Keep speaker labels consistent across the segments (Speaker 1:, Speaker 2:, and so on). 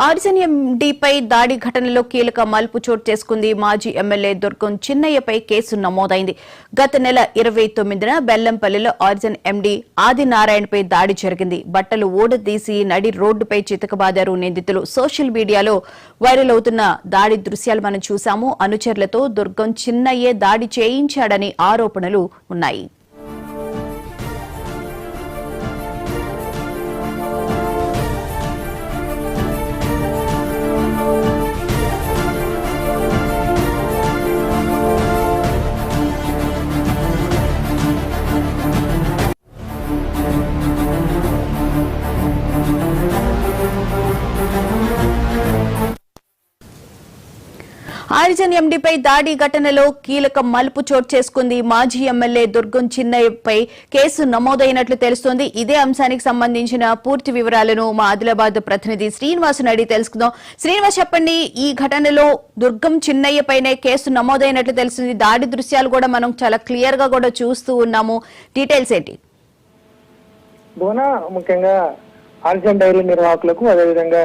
Speaker 1: ఆర్జన్ఎండిపై దాడి ఘటనలో కీలక మలుపు చోటు చేసుకుంది. మాజీ ఎమ్మెల్యే దుర్గం చిన్నయ్యపై కేసు నమోదైంది. గత నెల 29న బెల్లంపల్లిలో ఆర్జన్ ఎండీ ఆదినారాయణపై దాడి జరిగింది. బట్టలు ఊడదీసి నడి రోడ్డుపై చితకబాదారు నిందితులు. సోషల్ మీడియాలో వైరల్ అవుతున్న దాడి దృశ్యాలు మనం చూశాము. అనుచరులతో దుర్గం చిన్నయ్యే దాడి చేయించాడని ఆరోపణలు ఉన్నాయి. ఆర్జన్ ఎండీపై దాడి ఘటనలో కీలక మలుపు చోటు చేసుకుంది. మాజీ ఎమ్మెల్యే దుర్గం చిన్నయ్యపై కేసు నమోదైనట్లు తెలుస్తోంది. ఇదే అంశానికి సంబంధించిన పూర్తి వివరాలను మా ఆదిలాబాద్ ప్రతినిధి శ్రీనివాస్ అడిగి తెలుసుకుందాం. శ్రీనివాస్, చెప్పండి, ఈ ఘటనలో దుర్గం చిన్నయ్యపైనే కేసు నమోదైనట్లు తెలుస్తుంది. దాడి దృశ్యాలు కూడా మనం చాలా క్లియర్ గా కూడా చూస్తూ ఉన్నాము. డీటెయిల్స్ ఏంటి?
Speaker 2: ముఖ్యంగా ఆర్జన్ డైరీ నిర్వాహకులకు అదేవిధంగా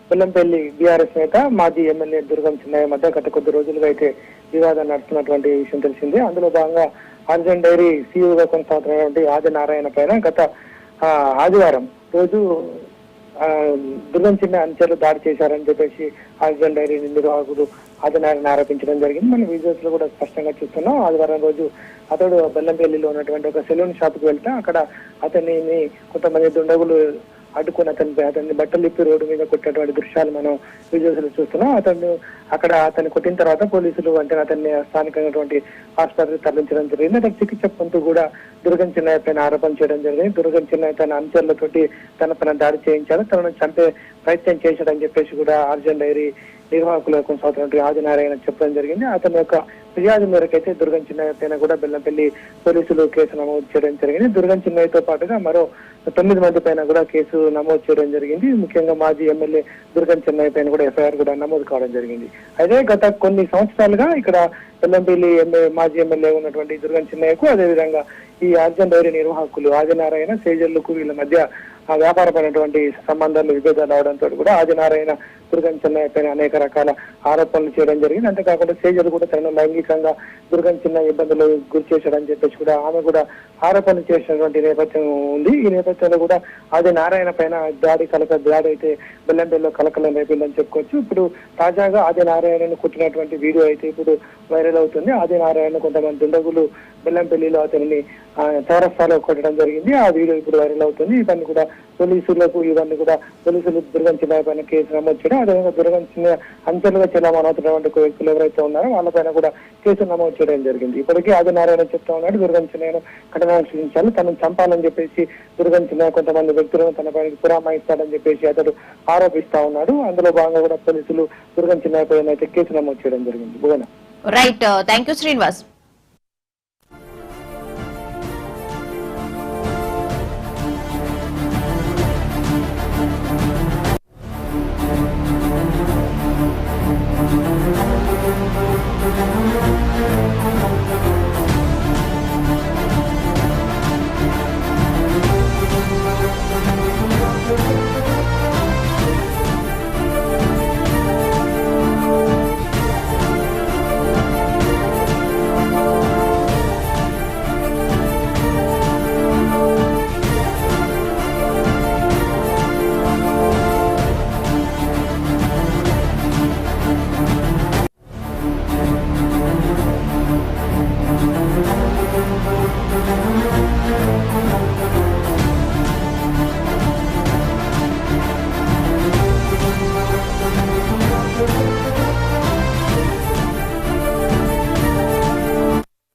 Speaker 2: బెల్లంపల్లి బీఆర్ఎస్ నేత మాజీ ఎమ్మెల్యే దుర్గం చిన్నయ్య మధ్య గత కొద్ది రోజులుగా అయితే వివాదం నడుస్తున్నటువంటి విషయం తెలిసింది. అందులో భాగంగా ఆర్జన్ డైరీ సీఈఓగా కొనసాగుతున్నటువంటి ఆదినారాయణ పైన గత ఆదివారం రోజు దుర్గం చిన్న అనుచరులు దాడి చేశారని చెప్పేసి ఆర్జన్ డైరీ నిర్వాహకుడు ఆదినారాయణ ఆరోపించడం జరిగింది. మనం విజువల్స్ లో కూడా స్పష్టంగా చూస్తున్నాం. ఆదివారం రోజు అతడు బెల్లంపల్లిలో ఉన్నటువంటి ఒక సెలూన్ షాప్ కు వెళ్తే అక్కడ అతన్ని కొంతమంది దుండగులు అడ్డుకుని అతన్ని బట్టలు ఇప్పి రోడ్డు మీద కొట్టేటువంటి దృశ్యాలు మనం విజువల్స్ చూస్తున్నాం. అతన్ని కొట్టిన తర్వాత పోలీసులు వెంటనే అతన్ని స్థానికమైనటువంటి ఆసుపత్రికి తరలించడం జరిగింది. అతను చికిత్స పొందుతూ కూడా దుర్గం చిన్నయ్య పైన ఆరోపణ చేయడం జరిగింది. దుర్గం చిన్నయ్య తన అనుచరులతోటి తన పైన దాడి చేయించాడు, తనను చంపే ప్రయత్నం చేశాడని చెప్పేసి కూడా ఆర్జన్ డైరీ నిర్వాహకులు కొనసాగుతున్నటువంటి ఆదినారాయణ చెప్పడం జరిగింది. అతని యొక్క ఫిర్యాదు మేరకు అయితే దుర్గం చిన్నయ్య పైన కూడా బెల్లంపల్లి పోలీసులు కేసు నమోదు చేయడం జరిగింది. దుర్గం చిన్నయ్యతో పాటుగా మరో 9 మంది పైన కూడా కేసు నమోదు చేయడం జరిగింది. ముఖ్యంగా మాజీ ఎమ్మెల్యే దుర్గం చిన్నయ్య పైన కూడా ఎఫ్ఐఆర్ కూడా నమోదు కావడం జరిగింది. అయితే గత కొన్ని సంవత్సరాలుగా ఇక్కడ బెల్లంపల్లి మాజీ ఎమ్మెల్యే ఉన్నటువంటి దుర్గం చిన్నయ్యకు అదేవిధంగా ఈ ఆర్జన్ డైరీ నిర్వాహకులు ఆదినారాయణ సేజర్లకు వీళ్ళ మధ్య వ్యాపారపడినటువంటి సంబంధాలు విభేదాలు అవడంతో కూడా ఆదినారాయణ దుర్గం చిన్నయ్య పైన అనేక రకాల ఆరోపణలు చేయడం జరిగింది. అంతేకాకుండా సేజర్ కూడా తనను లైంగికంగా దుర్గం చిన్నయ్య ఇబ్బందులు గురి చేశాడని చెప్పేసి కూడా ఆమె కూడా ఆరోపణలు చేసినటువంటి నేపథ్యం ఉంది. ఈ నేపథ్యంలో కూడా ఆదినారాయణ పైన దాడి అయితే బెల్లంపల్లిలో కలకలం రేపిందని చెప్పుకోవచ్చు. ఇప్పుడు తాజాగా ఆదినారాయణను కొట్టినటువంటి వీడియో అయితే ఇప్పుడు వైరల్ అవుతుంది. ఆదినారాయణ కొంతమంది దుండగులు బెల్లంపల్లిలో అతనిని చౌరస్తాలో కొట్టడం జరిగింది. ఆ వీడియో ఇప్పుడు వైరల్ అవుతుంది. ఇవన్నీ కూడా పోలీసులు దుర్గం చిన్నయ్య పైన కేసు నమోదు చేయడం, అదేవిధంగా దుర్గం చిన్న అంచెలుగా చెల్లమవుతున్నటువంటి వ్యక్తులు ఎవరైతే ఉన్నారో వాళ్ళపైన కూడా కేసు నమోదు చేయడం జరిగింది. ఇప్పటికీ ఆదినారాయణ చెప్తా ఉన్నాడు దుర్గం చిన్నయ్యను కఠినంగా శిక్షించాలి, తనను చంపాలని చెప్పేసి దుర్గం చిన్నయ్య కొంతమంది వ్యక్తులను తన పైన పురామాయిస్తాడని చెప్పేసి అతడు ఆరోపిస్తా ఉన్నాడు. అందులో భాగంగా కూడా పోలీసులు దుర్గం చిన్నయ్య పైన అయితే కేసు నమోదు చేయడం జరిగింది.
Speaker 1: Right, thank you Srinivas.